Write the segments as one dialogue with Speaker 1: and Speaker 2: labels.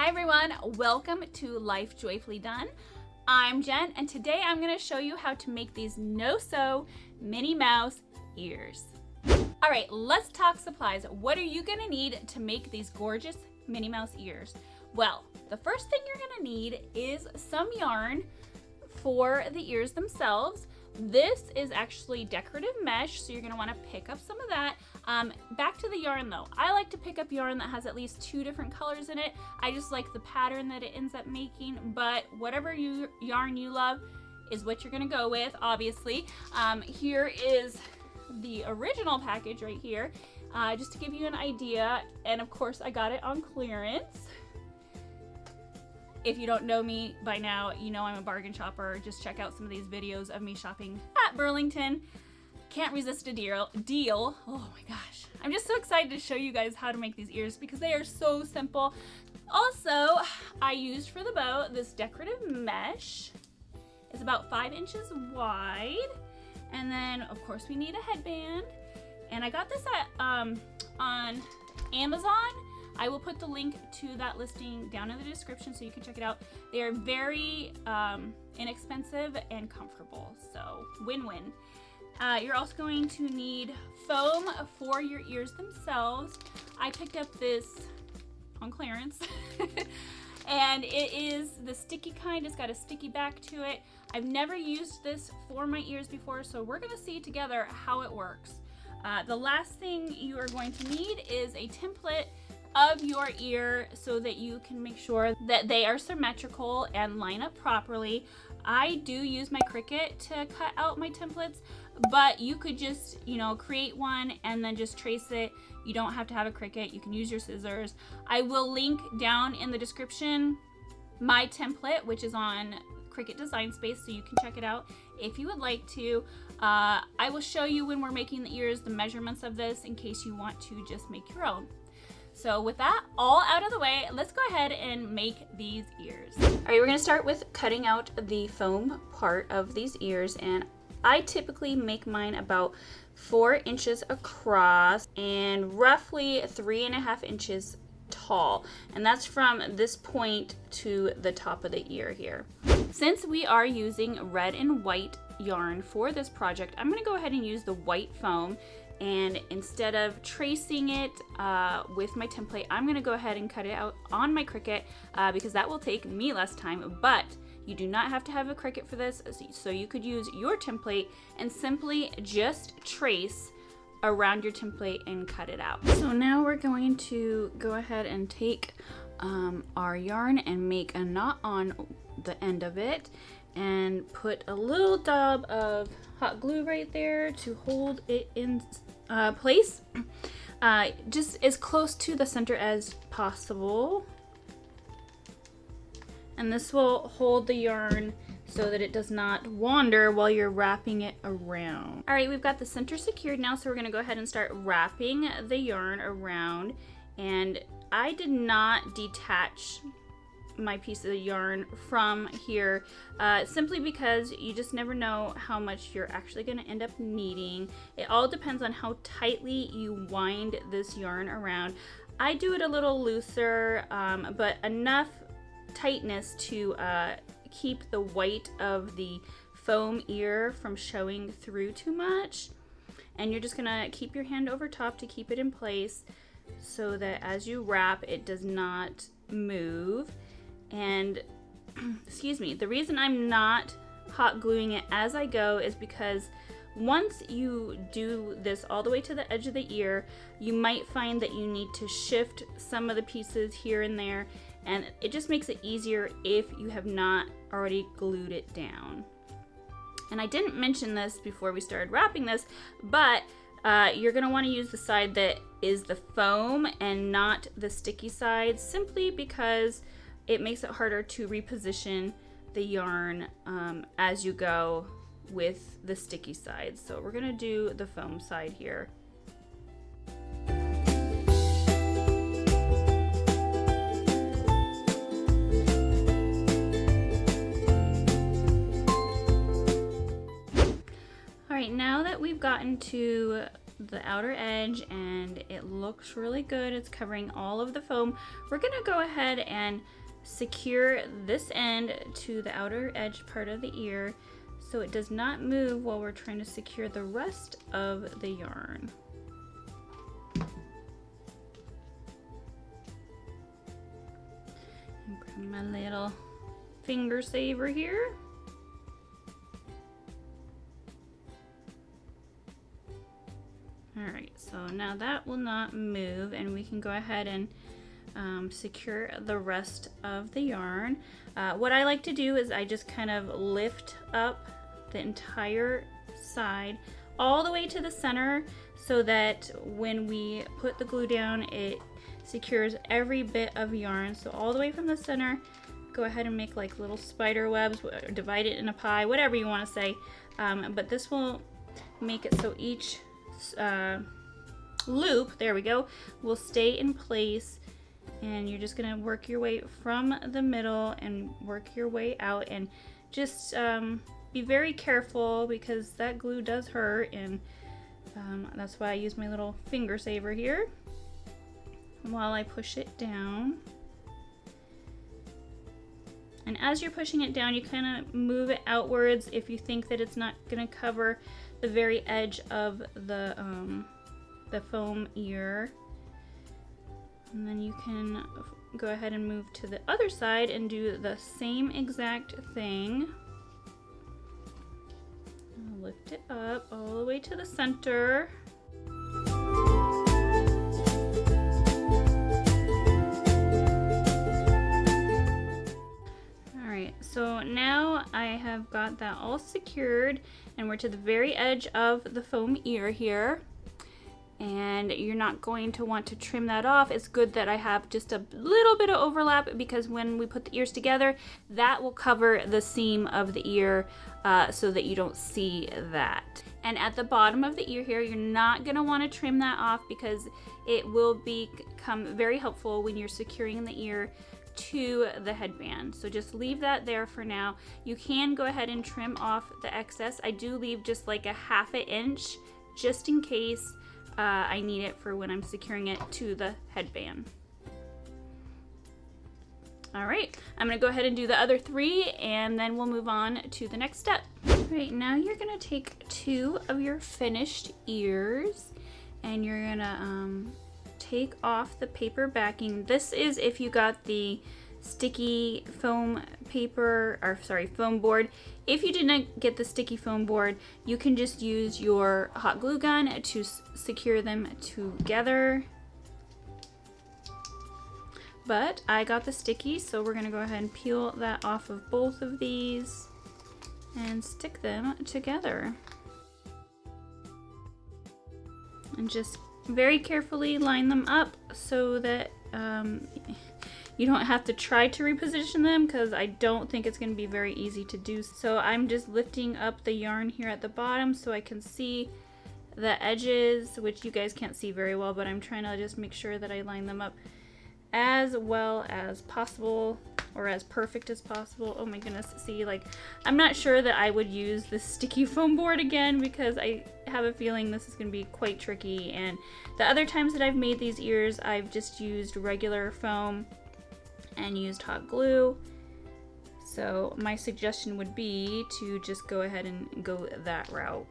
Speaker 1: Hi everyone, welcome to Life Joyfully Done. I'm Jen, and today I'm going to show you how to make these No Sew Minnie Mouse ears. All right, let's talk supplies. What are you going to need to make these gorgeous Minnie Mouse ears? Well, the first thing you're going to need is some yarn for the ears themselves. This is actually decorative mesh, so you're going to want to pick up some of that. Back to the yarn though. I like to pick up yarn that has at least 2 different colors in it. I just like the pattern that it ends up making, but whatever yarn you love is what you're going to go with, obviously. Here is the original package right here, just to give you an idea, and of course I got it on clearance. If you don't know me by now, you know I'm a bargain shopper. Just check out some of these videos of me shopping at Burlington. Can't resist a deal. Oh my gosh. I'm just so excited to show you guys how to make these ears because they are so simple. Also, I used for the bow this decorative mesh. It's about 5 inches wide. And then of course we need a headband. And I got this at on Amazon. I will put the link to that listing down in the description so you can check it out. They are very inexpensive and comfortable, so win-win. You're also going to need foam for your ears themselves. I picked up this on clearance and it is the sticky kind. It's got a sticky back to it. I've never used this for my ears before, so we're gonna see together how it works. The last thing you are going to need is a template of your ear so that you can make sure that they are symmetrical and line up properly. I do use my Cricut to cut out my templates, but you could just, create one and then just trace it. You don't have to have a Cricut. You can use your scissors. I will link down in the description my template, which is on Cricut Design Space, so you can check it out if you would like to. I will show you when we're making the ears the measurements of this in case you want to just make your own. So with that all out of the way, let's go ahead and make these ears. All right, we're gonna start with cutting out the foam part of these ears, and I typically make mine about 4 inches across and roughly 3.5 inches tall. And that's from this point to the top of the ear here. Since we are using red and white yarn for this project, I'm gonna go ahead and use the white foam. And instead of tracing it with my template, I'm gonna go ahead and cut it out on my Cricut because that will take me less time, but you do not have to have a Cricut for this, so you could use your template and simply just trace around your template and cut it out. So now we're going to go ahead and take our yarn and make a knot on the end of it and put a little dab of hot glue right there to hold it in place, just as close to the center as possible. And this will hold the yarn so that it does not wander while you're wrapping it around. All right, we've got the center secured now, so we're gonna go ahead and start wrapping the yarn around. And I did not detach my piece of the yarn from here simply because you just never know how much you're actually going to end up needing. It all depends on how tightly you wind this yarn around. I do it a little looser, but enough tightness to keep the white of the foam ear from showing through too much. And you're just gonna keep your hand over top to keep it in place so that as you wrap it does not move. And excuse me, the reason I'm not hot gluing it as I go is because once you do this all the way to the edge of the ear, you might find that you need to shift some of the pieces here and there, and it just makes it easier if you have not already glued it down. And I didn't mention this before we started wrapping this, but you're going to want to use the side that is the foam and not the sticky side, simply because it makes it harder to reposition the yarn as you go with the sticky side. So we're gonna do the foam side here. All right, now that we've gotten to the outer edge and it looks really good. It's covering all of the foam. We're gonna go ahead and secure this end to the outer edge part of the ear so it does not move while we're trying to secure the rest of the yarn. And grab my little finger saver here. Alright, so now that will not move and we can go ahead and secure the rest of the yarn. What I like to do is I just kind of lift up the entire side all the way to the center so that when we put the glue down it secures every bit of yarn. So all the way from the center, go ahead and make like little spider webs, divide it in a pie, whatever you want to say. But this will make it so each loop, there we go, will stay in place, and you're just gonna work your way from the middle and work your way out, and just be very careful because that glue does hurt, and that's why I use my little finger saver here while I push it down. And as you're pushing it down, you kind of move it outwards if you think that it's not going to cover the very edge of the foam ear. And then you can go ahead and move to the other side and do the same exact thing. I'll lift it up all the way to the center. So now I have got that all secured and we're to the very edge of the foam ear here, and you're not going to want to trim that off. It's good that I have just a little bit of overlap because when we put the ears together that will cover the seam of the ear so that you don't see that. And at the bottom of the ear here, you're not going to want to trim that off because it will become very helpful when you're securing the ear to the headband. So just leave that there for now. You can go ahead and trim off the excess. I do leave just like a ½ inch just in case I need it for when I'm securing it to the headband. All right, I'm gonna go ahead and do the other 3 and then we'll move on to the next step. All right, now you're gonna take 2 of your finished ears and you're gonna take off the paper backing. This is if you got the sticky foam paper, or sorry, foam board. If you didn't get the sticky foam board, you can just use your hot glue gun to secure them together. But I got the sticky, so we're gonna go ahead and peel that off of both of these and stick them together. And just very carefully line them up so that you don't have to try to reposition them, because I don't think it's going to be very easy to do. So I'm just lifting up the yarn here at the bottom so I can see the edges, which you guys can't see very well, but I'm trying to just make sure that I line them up as well as possible, or as perfect as possible. Oh my goodness, see, like, I'm not sure that I would use the sticky foam board again because I have a feeling this is going to be quite tricky, and the other times that I've made these ears I've just used regular foam and used hot glue. So my suggestion would be to just go ahead and go that route.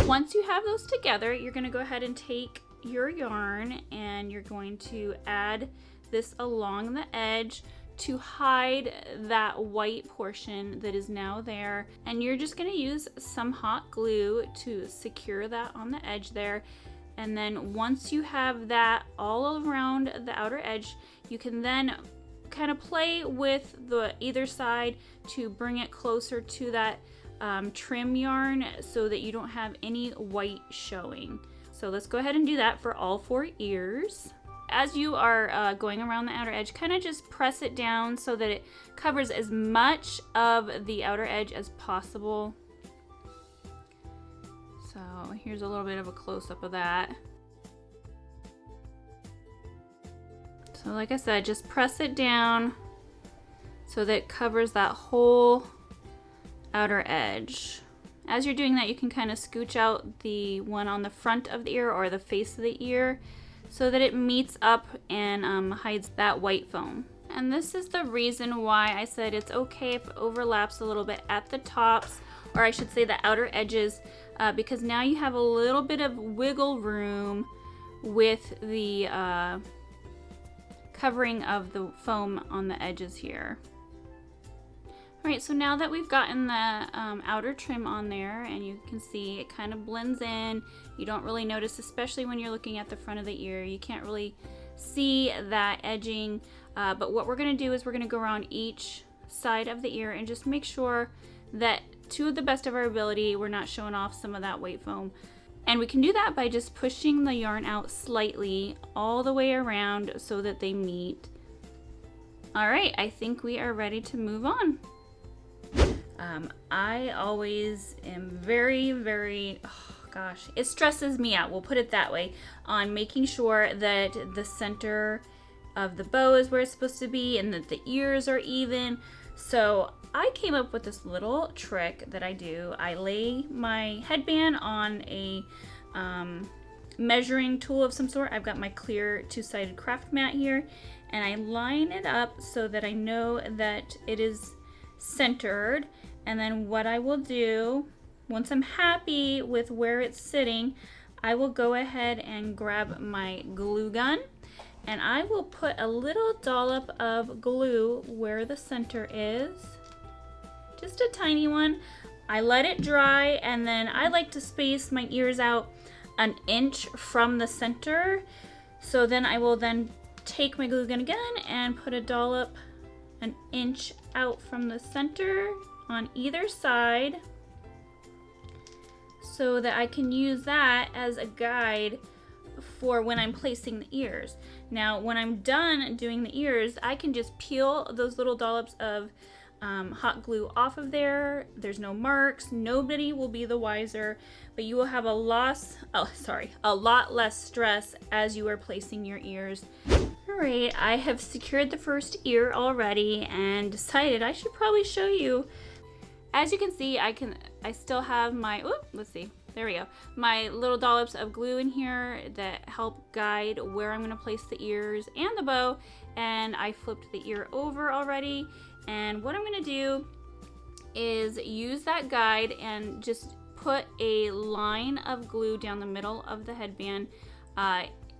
Speaker 1: Once you have those together, you're going to go ahead and take your yarn and you're going to add this along the edge to hide that white portion that is now there, and you're just going to use some hot glue to secure that on the edge there. And then once you have that all around the outer edge, you can then kind of play with the either side to bring it closer to that trim yarn so that you don't have any white showing. So let's go ahead and do that for all 4 ears. As you are going around the outer edge, kind of just press it down so that it covers as much of the outer edge as possible. So here's a little bit of a close-up of that. So like I said, just press it down so that it covers that whole outer edge. As you're doing that, you can kind of scooch out the one on the front of the ear or the face of the ear so that it meets up and hides that white foam. And this is the reason why I said it's okay if it overlaps a little bit at the tops, or I should say the outer edges, because now you have a little bit of wiggle room with the covering of the foam on the edges here. Alright, so now that we've gotten the outer trim on there, and you can see it kind of blends in, you don't really notice, especially when you're looking at the front of the ear, you can't really see that edging, but what we're going to do is we're going to go around each side of the ear and just make sure that to the best of our ability we're not showing off some of that white foam. And we can do that by just pushing the yarn out slightly all the way around so that they meet. Alright, I think we are ready to move on. I always am very, oh gosh, it stresses me out, we'll put it that way, on making sure that the center of the bow is where it's supposed to be and that the ears are even. So I came up with this little trick that I do. I lay my headband on a measuring tool of some sort. I've got my clear two-sided craft mat here, and I line it up so that I know that it is centered. And then what I will do, once I'm happy with where it's sitting, I will go ahead and grab my glue gun, and I will put a little dollop of glue where the center is, just a tiny one. I let it dry, and then I like to space my ears out an inch from the center. So then I will then take my glue gun again and put a dollop an inch out from the center on either side so that I can use that as a guide for when I'm placing the ears. Now when I'm done doing the ears, I can just peel those little dollops of hot glue off of there. There's no marks, nobody will be the wiser, but you will have a lot less stress as you are placing your ears. Alright, I have secured the first ear already and decided I should probably show you. As you can see, I still have my, let's see, there we go, my little dollops of glue in here that help guide where I'm going to place the ears and the bow, and I flipped the ear over already. And what I'm going to do is use that guide and just put a line of glue down the middle of the headband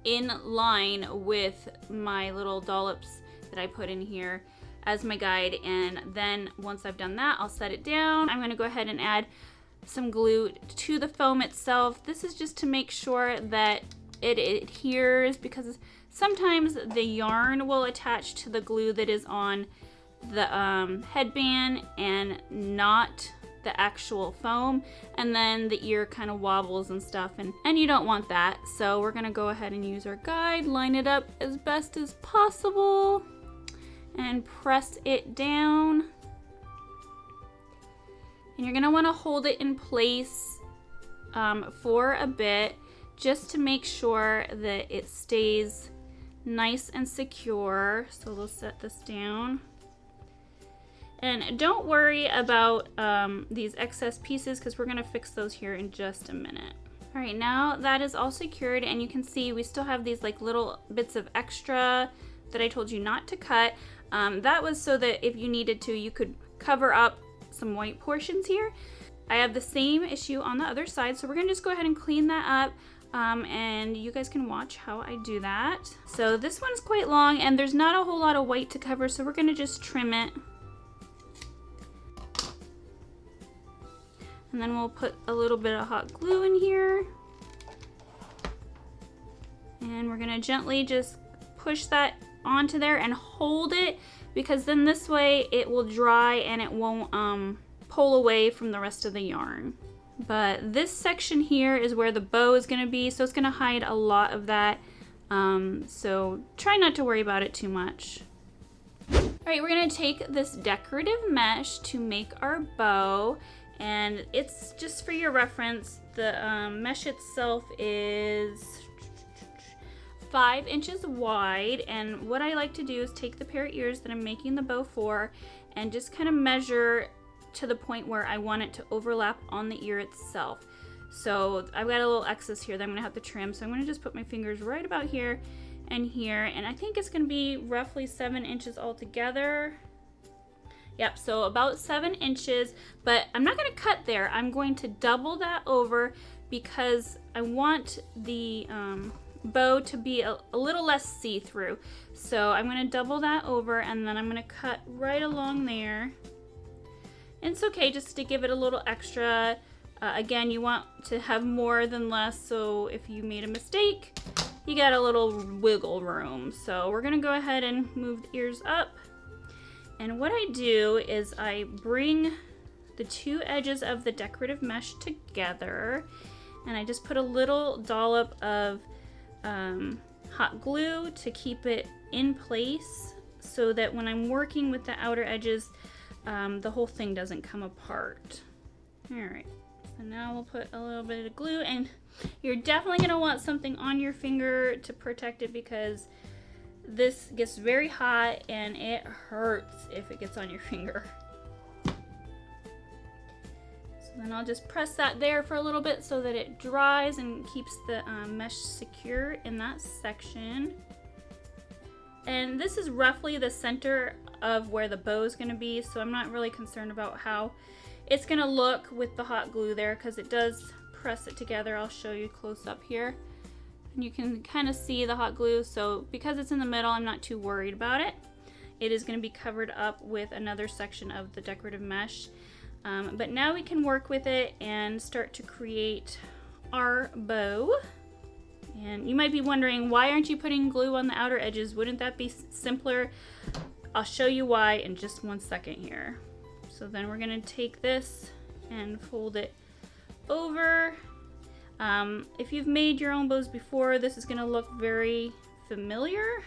Speaker 1: in line with my little dollops that I put in here as my guide. And then once I've done that, I'll set it down. I'm going to go ahead and add some glue to the foam itself. This is just to make sure that it adheres, because sometimes the yarn will attach to the glue that is on the headband and not the actual foam, and then the ear kind of wobbles and stuff, and you don't want that. So we're gonna go ahead and use our guide, line it up as best as possible, and press it down. And you're gonna want to hold it in place for a bit, just to make sure that it stays nice and secure. So we'll set this down. And don't worry about these excess pieces, because we're going to fix those here in just a minute. All right, now that is all secured, and you can see we still have these like little bits of extra that I told you not to cut. That was so that if you needed to, you could cover up some white portions here. I have the same issue on the other side, so we're going to just go ahead and clean that up. And you guys can watch how I do that. So this one's quite long, and there's not a whole lot of white to cover, so we're going to just trim it. And then we'll put a little bit of hot glue in here. And we're gonna gently just push that onto there and hold it, because then this way it will dry and it won't pull away from the rest of the yarn. But this section here is where the bow is gonna be, so it's gonna hide a lot of that. So try not to worry about it too much. All right, we're gonna take this decorative mesh to make our bow. And it's just for your reference, the mesh itself is 5 inches wide, and what I like to do is take the pair of ears that I'm making the bow for and just kind of measure to the point where I want it to overlap on the ear itself. So I've got a little excess here that I'm gonna have to trim. So I'm gonna just put my fingers right about here and here. And I think it's gonna be roughly 7 inches altogether. Yep, so about 7 inches, but I'm not gonna cut there. I'm going to double that over because I want the bow to be a little less see-through. So I'm gonna double that over and then I'm gonna cut right along there. And it's okay just to give it a little extra. Again, you want to have more than less, so if you made a mistake, you got a little wiggle room. So we're gonna go ahead and move the ears up. And what I do is I bring the 2 edges of the decorative mesh together and I just put a little dollop of hot glue to keep it in place so that when I'm working with the outer edges, the whole thing doesn't come apart. All right, so now we'll put a little bit of glue, and you're definitely gonna want something on your finger to protect it because this gets very hot and it hurts if it gets on your finger. So then I'll just press that there for a little bit so that it dries and keeps the mesh secure in that section. And this is roughly the center of where the bow is going to be, so I'm not really concerned about how it's going to look with the hot glue there because it does press it together. I'll show you close up here. And you can kind of see the hot glue, so because it's in the middle, I'm not too worried about it. It is going to be covered up with another section of the decorative mesh. But now we can work with it and start to create our bow. And you might be wondering, why aren't you putting glue on the outer edges? Wouldn't that be simpler? I'll show you why in just 1 second here. So then we're going to take this and fold it over. If you've made your own bows before, this is going to look very familiar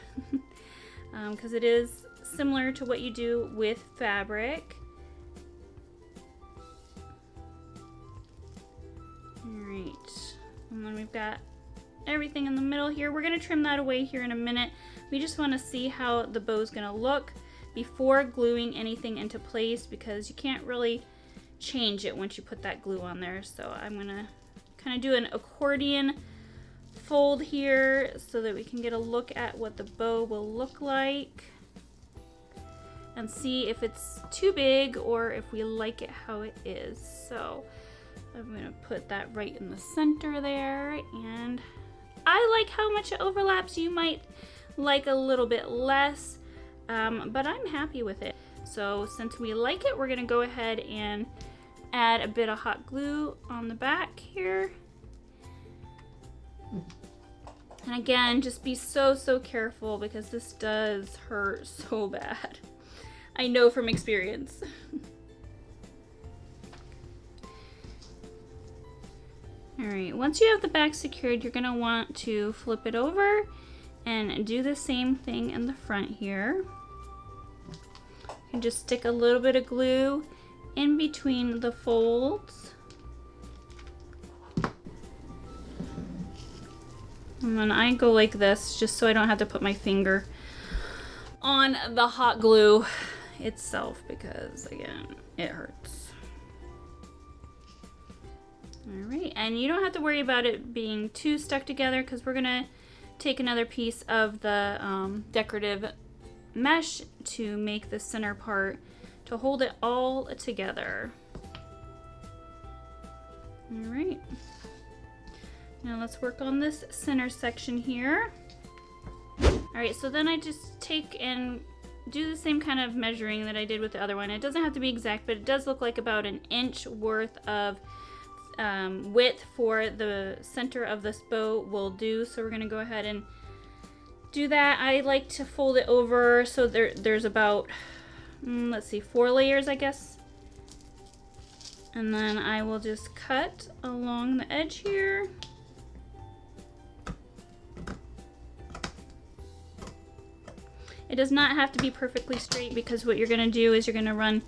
Speaker 1: because it is similar to what you do with fabric. Alright, and then we've got everything in the middle here. We're going to trim that away here in a minute. We just want to see how the bow is going to look before gluing anything into place because you can't really change it once you put that glue on there. So I'm going to kind of do an accordion fold here so that we can get a look at what the bow will look like and see if it's too big or if we like it how it is. So I'm going to put that right in the center there, and I like how much it overlaps. You might like a little bit less, but I'm happy with it. So since we like it, we're going to go ahead and add a bit of hot glue on the back here. And again, just be so careful because this does hurt so bad. I know from experience. Alright, once you have the back secured, you're going to want to flip it over and do the same thing in the front here. You can just stick a little bit of glue in between the folds. And then I go like this just so I don't have to put my finger on the hot glue itself because, again, it hurts. Alright, and you don't have to worry about it being too stuck together because we're going to take another piece of the decorative mesh to make the center part to hold it all together. Alright, now let's work on this center section here. Alright, so then I just take and do the same kind of measuring that I did with the other one. It doesn't have to be exact, but it does look like about an inch worth of width for the center of this bow will do. So we're going to go ahead and do that. I like to fold it over so there's about, let's see, 4 layers, I guess. And then I will just cut along the edge here. It does not have to be perfectly straight because what you're going to do is you're going to run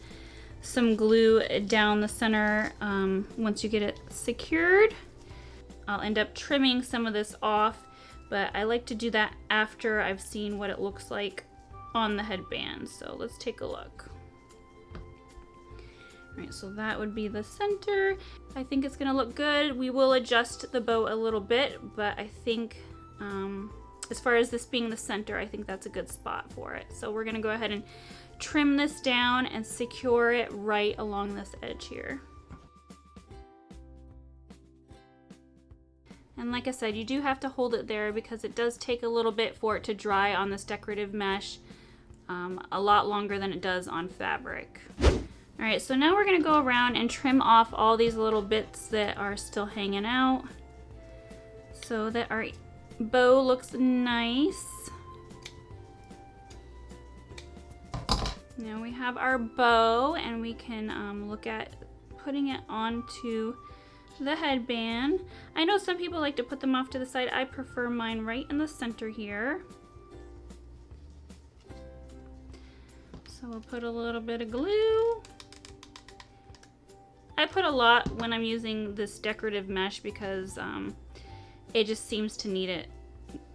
Speaker 1: some glue down the center once you get it secured. I'll end up trimming some of this off, but I like to do that after I've seen what it looks like on the headband. So let's take a look. All right, so that would be the center. I think it's gonna look good. We will adjust the bow a little bit, but I think as far as this being the center, I think that's a good spot for it. So we're gonna go ahead and trim this down and secure it right along this edge here. And like I said, you do have to hold it there because it does take a little bit for it to dry on this decorative mesh, a lot longer than it does on fabric. All right, so now we're gonna go around and trim off all these little bits that are still hanging out so that our bow looks nice. Now we have our bow and we can look at putting it onto the headband. I know some people like to put them off to the side. I prefer mine right in the center here. So we'll put a little bit of glue. I put a lot when I'm using this decorative mesh because it just seems to need it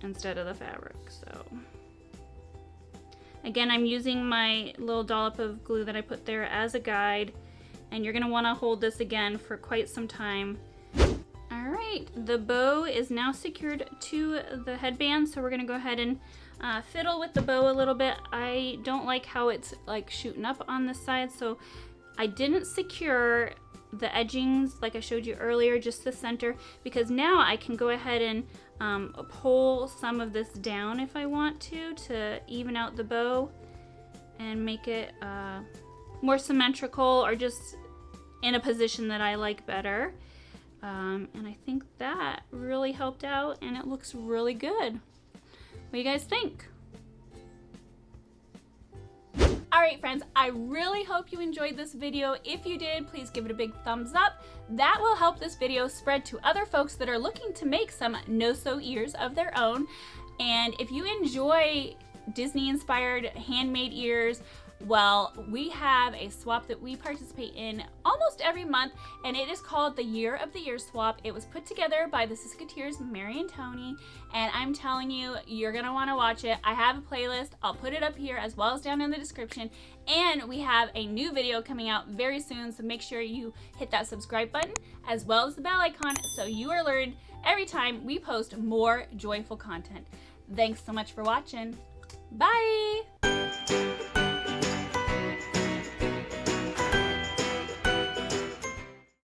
Speaker 1: instead of the fabric. So again, I'm using my little dollop of glue that I put there as a guide, and you're gonna wanna hold this again for quite some time. All right, the bow is now secured to the headband, so we're gonna go ahead and fiddle with the bow a little bit. I don't like how it's like shooting up on this side, so I didn't secure the edgings like I showed you earlier, just the center, because now I can go ahead and pull some of this down if I want to even out the bow and make it more symmetrical or just in a position that I like better. And I think that really helped out and it looks really good. What do you guys think? All right, friends, I really hope you enjoyed this video. If you did, please give it a big thumbs up. That will help this video spread to other folks that are looking to make some no-sew ears of their own. And if you enjoy Disney-inspired handmade ears, well, we have a swap that we participate in almost every month, and it is called the Year of the Ear Swap. It was put together by the Siskateers, Mary and Tony, and I'm telling you, you're gonna wanna watch it. I have a playlist. I'll put it up here as well as down in the description, and we have a new video coming out very soon, so make sure you hit that subscribe button as well as the bell icon so you are alerted every time we post more joyful content. Thanks so much for watching. Bye!